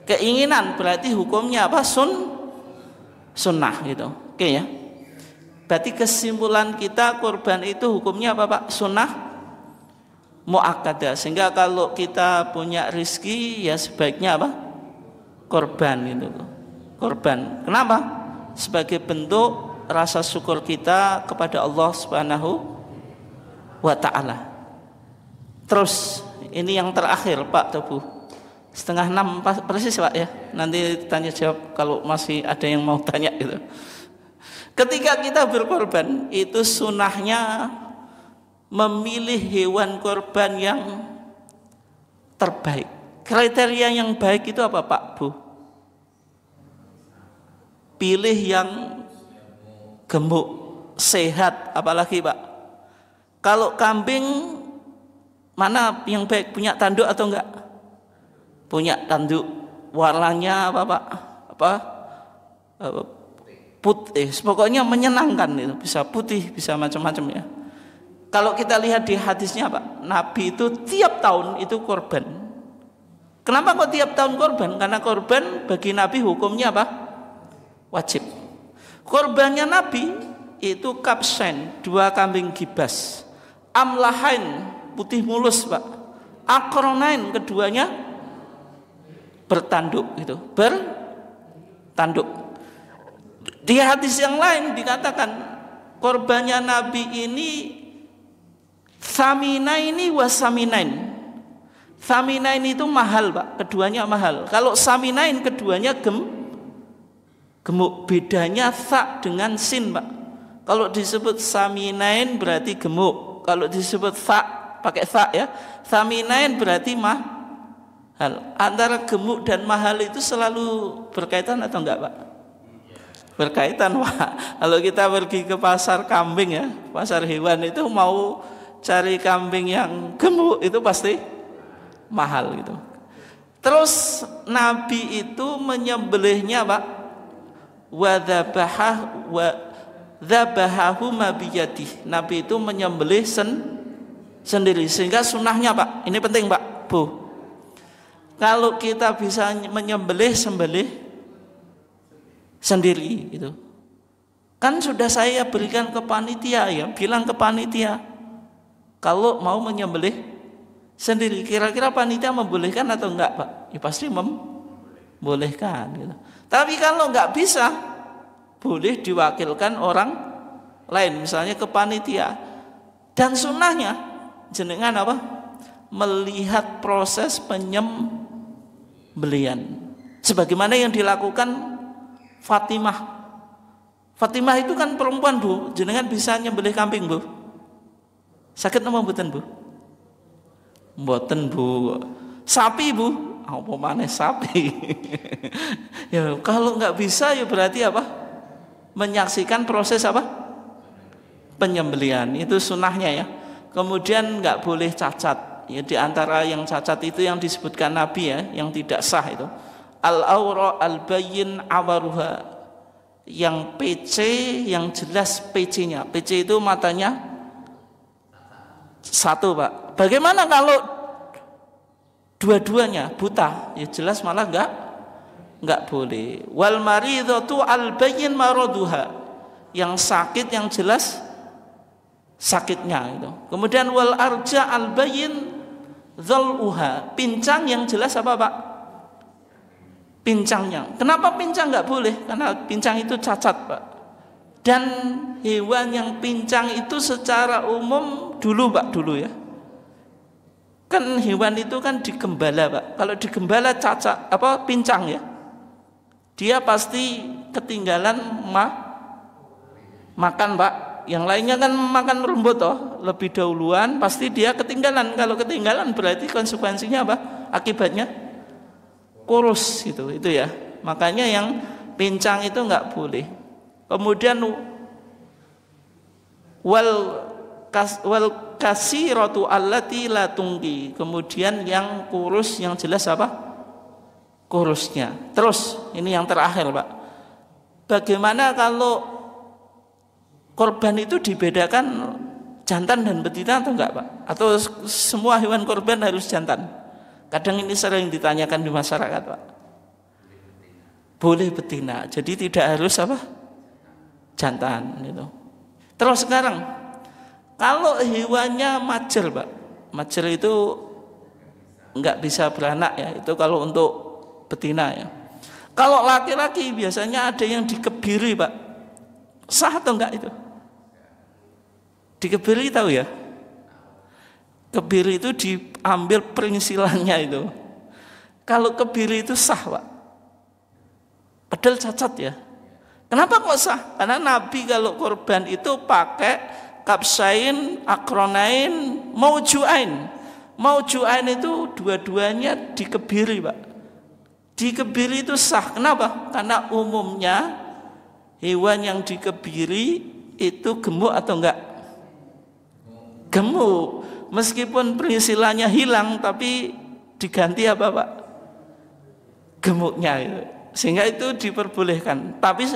Keinginan. Berarti hukumnya apa? Sunnah gitu. Oke ya. Berarti kesimpulan kita, korban itu hukumnya apa, Pak? Sunnah muakkadah. Sehingga kalau kita punya rezeki ya sebaiknya apa? Korban gitu. Korban. Kenapa? Sebagai bentuk rasa syukur kita kepada Allah Subhanahu wa ta'ala. Terus ini yang terakhir, Pak atau Bu? 5:30 persis, Pak ya. Nanti tanya jawab kalau masih ada yang mau tanya gitu. Ketika kita berkorban, itu sunnahnya memilih hewan korban yang terbaik. Kriteria yang baik itu apa, Pak, Bu? Pilih yang gemuk, sehat, apalagi, Pak? Kalau kambing, mana yang baik, punya tanduk atau enggak? Punya tanduk. Warnanya apa, Pak? Putih. Pokoknya menyenangkan itu. Bisa putih, bisa macam-macam ya. Kalau kita lihat di hadisnya, Pak, Nabi itu tiap tahun itu korban. Kenapa kok tiap tahun korban? Karena korban bagi Nabi hukumnya apa? Wajib. Korbannya Nabi itu kapsen, 2 kambing gibas. Amlahain, putih mulus, Pak. Akronain, keduanya bertanduk gitu, bertanduk. Di hadis yang lain dikatakan korbannya Nabi ini saminaini wa saminain. Saminain itu mahal, Pak, keduanya mahal. Kalau saminain keduanya gemuk. Bedanya sa dengan sin, Pak. Kalau disebut saminain berarti gemuk. Kalau disebut sa pakai sa ya, saminain berarti mahal. Antara gemuk dan mahal itu selalu berkaitan atau enggak, Pak? Berkaitan, Pak. Kalau kita pergi ke pasar kambing ya, pasar hewan itu mau cari kambing yang gemuk itu pasti mahal gitu. Terus Nabi itu menyembelihnya, Pak, wa dzabahahu biyadihi. Nabi itu menyembelih sendiri. Sehingga sunnahnya, Pak, ini penting, Pak, Bu. Kalau kita bisa menyembelih, sembelih sendiri gitu. Kan sudah saya berikan ke panitia ya, bilang ke panitia kalau mau menyembelih sendiri. Kira-kira panitia membolehkan atau enggak, Pak? Ya pasti bolehkan gitu. Tapi kalau nggak bisa, boleh diwakilkan orang lain, misalnya ke panitia. Dan sunnahnya jenengan apa? Melihat proses penyembelihan, sebagaimana yang dilakukan Fatimah. Fatimah itu kan perempuan, Bu. Jenengan bisa nyembelih kambing, Bu? Sakit apa mboten, Bu? Mboten, Bu. Sapi, Bu? Apa maneh sapi? Ya, kalau nggak bisa ya berarti apa? Menyaksikan proses apa? Penyembelihan. Itu sunnahnya ya. Kemudian nggak boleh cacat. Ya, di antara yang cacat itu yang disebutkan Nabi ya, yang tidak sah itu. Al-awra al-bayyin awaruha. Yang PC, yang jelas PC-nya. PC itu matanya satu, Pak. Bagaimana kalau dua-duanya buta? Ya jelas malah enggak boleh. Wal maridatu al-bayyin maraduha. Yang sakit yang jelas sakitnya itu. Kemudian wal arja al-bayyin dhal'uha. Pincang yang jelas apa, Pak? Pincangnya. Kenapa pincang nggak boleh? Karena pincang itu cacat, Pak. Dan hewan yang pincang itu secara umum dulu ya. Kan hewan itu kan digembala, Pak. Kalau digembala cacat apa pincang ya. Dia pasti ketinggalan makan, Pak. Yang lainnya kan makan rumput toh, lebih dahuluan pasti dia ketinggalan. Kalau ketinggalan berarti konsekuensinya apa? Akibatnya kurus itu ya. Makanya yang pincang itu enggak boleh. Kemudian wal kasiratu allati la tungki. Kemudian yang kurus yang jelas apa? Kurusnya. Terus ini yang terakhir, Pak. Bagaimana kalau korban itu dibedakan jantan dan betina atau enggak, Pak? Atau semua hewan korban harus jantan? Kadang ini sering ditanyakan di masyarakat, Pak. Boleh betina, jadi tidak harus apa? Jantan gitu. Terus sekarang kalau hewannya majel, Pak. Majel itu enggak bisa beranak ya, itu kalau untuk betina ya. Kalau laki-laki biasanya ada yang dikebiri, Pak. Sah atau enggak itu? Dikebiri tahu ya? Kebiri itu diambil perinsilannya itu. Kalau kebiri itu sah, Pak. Padahal cacat ya. Kenapa kok sah? Karena Nabi kalau korban itu pakai kapsain, akronain, maujuain. Maujuain itu dua-duanya dikebiri, Pak. Dikebiri itu sah. Kenapa? Karena umumnya hewan yang dikebiri itu gemuk atau enggak? Gemuk. Meskipun perinsilannya hilang tapi diganti apa, Pak? Gemuknya itu. Sehingga itu diperbolehkan. Tapi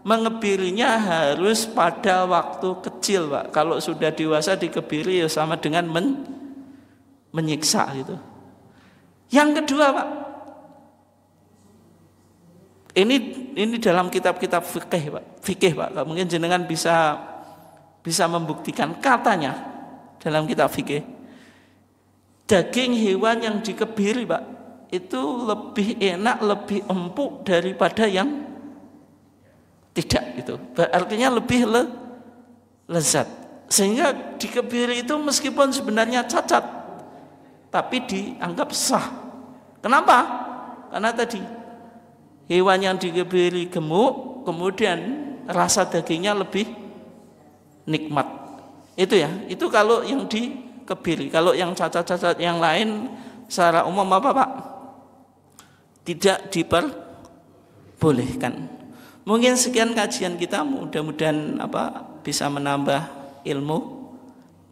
mengebirinya harus pada waktu kecil, Pak. Kalau sudah dewasa dikebiri ya sama dengan menyiksa gitu. Yang kedua, Pak. Ini dalam kitab-kitab fikih, Pak. Mungkin jenengan bisa membuktikan katanya. Dalam kitab fikih, daging hewan yang dikebiri, Pak, itu lebih enak, lebih empuk daripada yang tidak itu. Artinya lebih lezat. Sehingga dikebiri itu meskipun sebenarnya cacat, tapi dianggap sah. Kenapa? Karena tadi hewan yang dikebiri gemuk, kemudian rasa dagingnya lebih nikmat. Itu ya, itu kalau yang dikebiri. Kalau yang cacat-cacat yang lain secara umum apa, Pak? Tidak diperbolehkan. Mungkin sekian kajian kita, mudah-mudahan bisa menambah ilmu.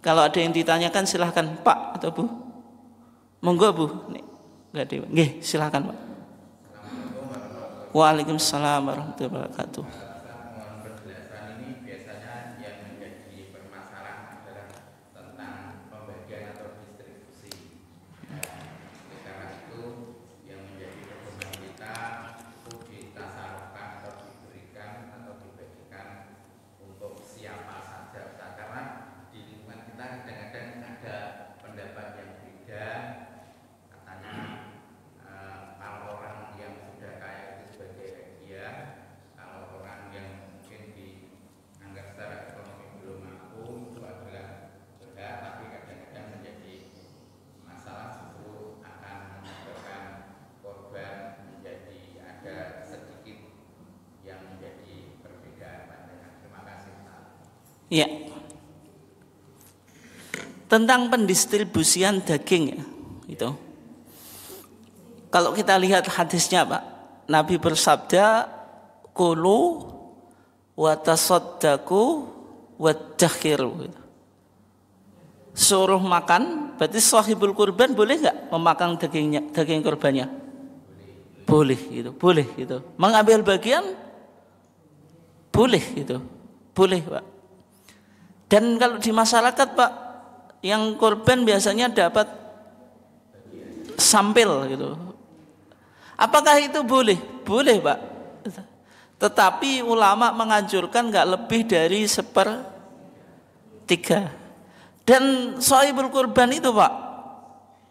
Kalau ada yang ditanyakan silahkan, Pak atau Bu. Monggo, Bu. Enggak ada. Nggih, silahkan, Pak. Waalaikumsalam warahmatullahi wabarakatuh. Katanya kalau orang yang sudah Ya. Tentang pendistribusian daging ya, itu. Kalau kita lihat hadisnya Pak, Nabi bersabda, "Kulu wa tasaddaqu wadakhiru." Suruh makan, berarti sahibul kurban boleh nggak memakan daging kurbannya? Boleh gitu, boleh gitu. Mengambil bagian boleh gitu, boleh Pak. Dan kalau di masyarakat Pak, yang kurban biasanya dapat sampil gitu. Apakah itu boleh? Boleh Pak. Tetapi ulama menganjurkan nggak lebih dari 1/3. Dan sahibul kurban itu Pak,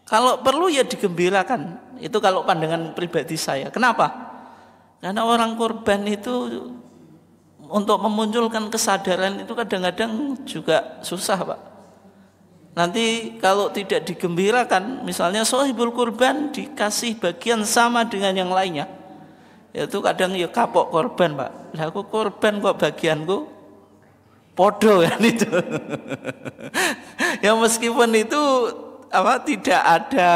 kalau perlu ya digembirakan. Itu kalau pandangan pribadi saya. Kenapa? Karena orang kurban itu untuk memunculkan kesadaran itu kadang-kadang juga susah Pak. Nanti kalau tidak digembirakan, misalnya sahibul kurban dikasih bagian sama dengan yang lainnya, itu kadang ya kapok korban Pak. Lah aku korban kok bagianku podo kan itu. Ya meskipun itu tidak ada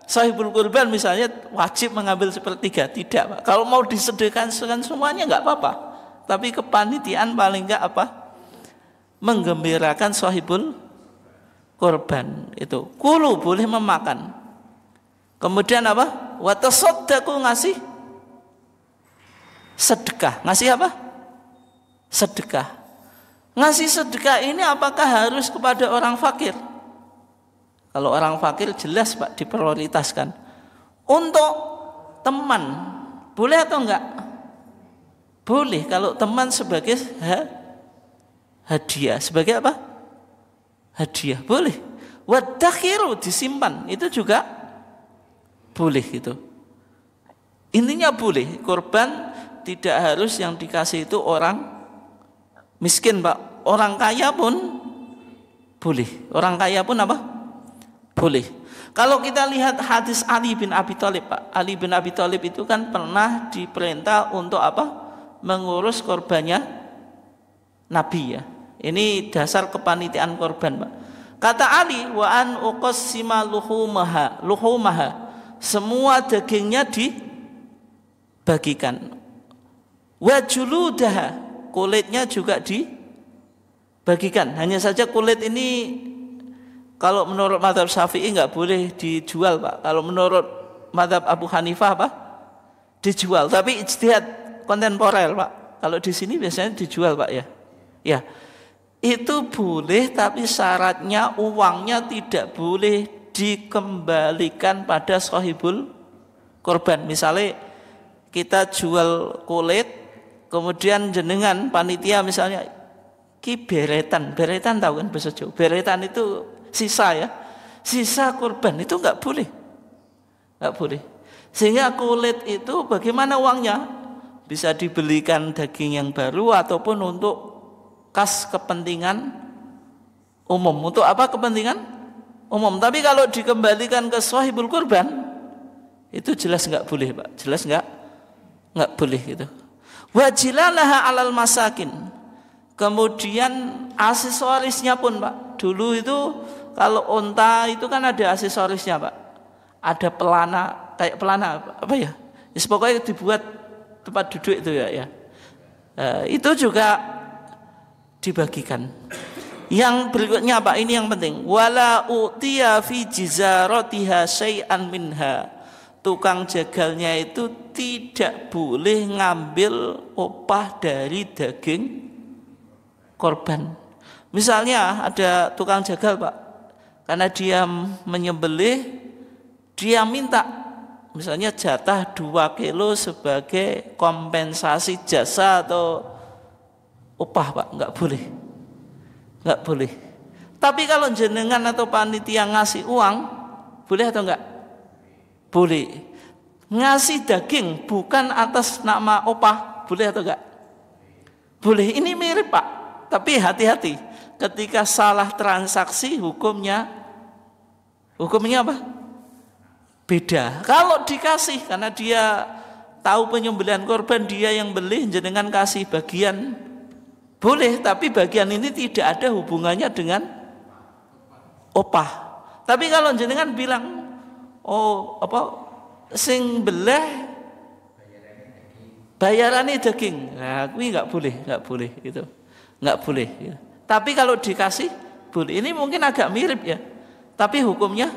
sahibul kurban misalnya wajib mengambil 1/3, tidak Pak. Kalau mau disedekahkan semuanya nggak apa-apa. Tapi kepanitiaan paling nggak menggembirakan sahibul kurban itu. Kulu boleh memakan. Kemudian wa tasaddaqu ngasih sedekah. Ngasih apa? Sedekah. Ngasih sedekah ini apakah harus kepada orang fakir? Kalau orang fakir jelas Pak diprioritaskan. Untuk teman boleh atau enggak? Boleh kalau teman sebagai hadiah. Sebagai apa? Hadiah boleh. Wadakhiru disimpan itu juga boleh gitu. Intinya boleh. Kurban tidak harus yang dikasih itu orang miskin Pak. Orang kaya pun boleh. Orang kaya pun boleh. Kalau kita lihat hadis Ali bin Abi Thalib Pak, Ali bin Abi Thalib itu kan pernah diperintah untuk mengurus korbannya Nabi ya. Ini dasar kepanitiaan korban Pak. Kata Ali, wa an uqassima luhumaha. Semua dagingnya dibagikan. Wa juludaha, kulitnya juga dibagikan. Hanya saja kulit ini kalau menurut mazhab Syafi'i nggak boleh dijual Pak. Kalau menurut mazhab Abu Hanifah dijual. Tapi ijtihad kontemporer Pak. Kalau di sini biasanya dijual Pak ya. Ya. Itu boleh tapi syaratnya uangnya tidak boleh dikembalikan pada sahibul korban. Misalnya kita jual kulit, kemudian jenengan panitia misalnya beretan tahu kan bahasa Jawa. Beretan itu sisa ya, sisa kurban itu nggak boleh. Sehingga kulit itu bagaimana uangnya bisa dibelikan daging yang baru ataupun untuk kas kepentingan umum. Untuk apa kepentingan umum? Tapi kalau dikembalikan ke sahibul kurban itu jelas nggak boleh Pak. Jelas nggak boleh gitu. Wajilalaha alal masakin. Kemudian aksesorisnya pun Pak. Dulu itu kalau unta itu kan ada aksesorisnya Pak. Ada pelana, kayak pelana apa ya? Pokoknya dibuat tempat duduk itu ya. Itu juga dibagikan. Yang berikutnya Pak, ini yang penting. Wala utiya fi jizaratiha syai'an minha. Tukang jagalnya itu tidak boleh ngambil upah dari daging korban. Misalnya ada tukang jagal Pak, karena dia menyembelih, dia minta misalnya jatah 2 kilo sebagai kompensasi jasa atau upah Pak, nggak boleh. Tapi kalau jenengan atau panitia ngasih uang, boleh atau enggak? Boleh. Ngasih daging bukan atas nama upah, boleh atau enggak? Boleh. Ini mirip Pak, tapi hati-hati. Ketika salah transaksi hukumnya apa? Beda. Kalau dikasih karena dia tahu penyembelihan korban, dia yang beli, jenengan kasih bagian Boleh, tapi bagian ini tidak ada hubungannya dengan opah. Tapi kalau jenengan bilang, oh sing belah bayarannya daging, nah kuwi nggak boleh gitu, nggak boleh. Gitu. Tapi kalau dikasih boleh. Ini mungkin agak mirip ya, tapi hukumnya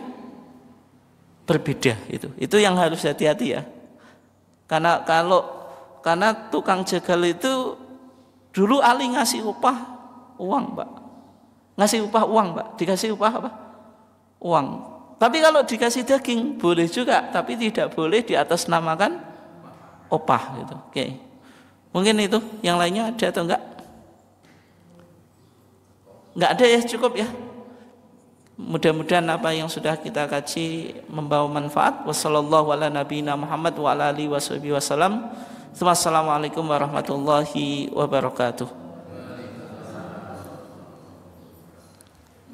berbeda itu. Itu yang harus hati-hati ya. Karena tukang jegal itu dulu Ali ngasih upah uang, Pak. Ngasih upah uang, Pak. Dikasih upah apa? Uang. Tapi kalau dikasih daging boleh juga, tapi tidak boleh diatasnamakan upah gitu. Oke. Mungkin itu, yang lainnya ada atau enggak? Enggak ada ya, cukup ya. Mudah-mudahan apa yang sudah kita kaji membawa manfaat. Wassallallahu ala nabiyina Muhammad wa ala alihi wasallam. Wassalamualaikum warahmatullahi wabarakatuh.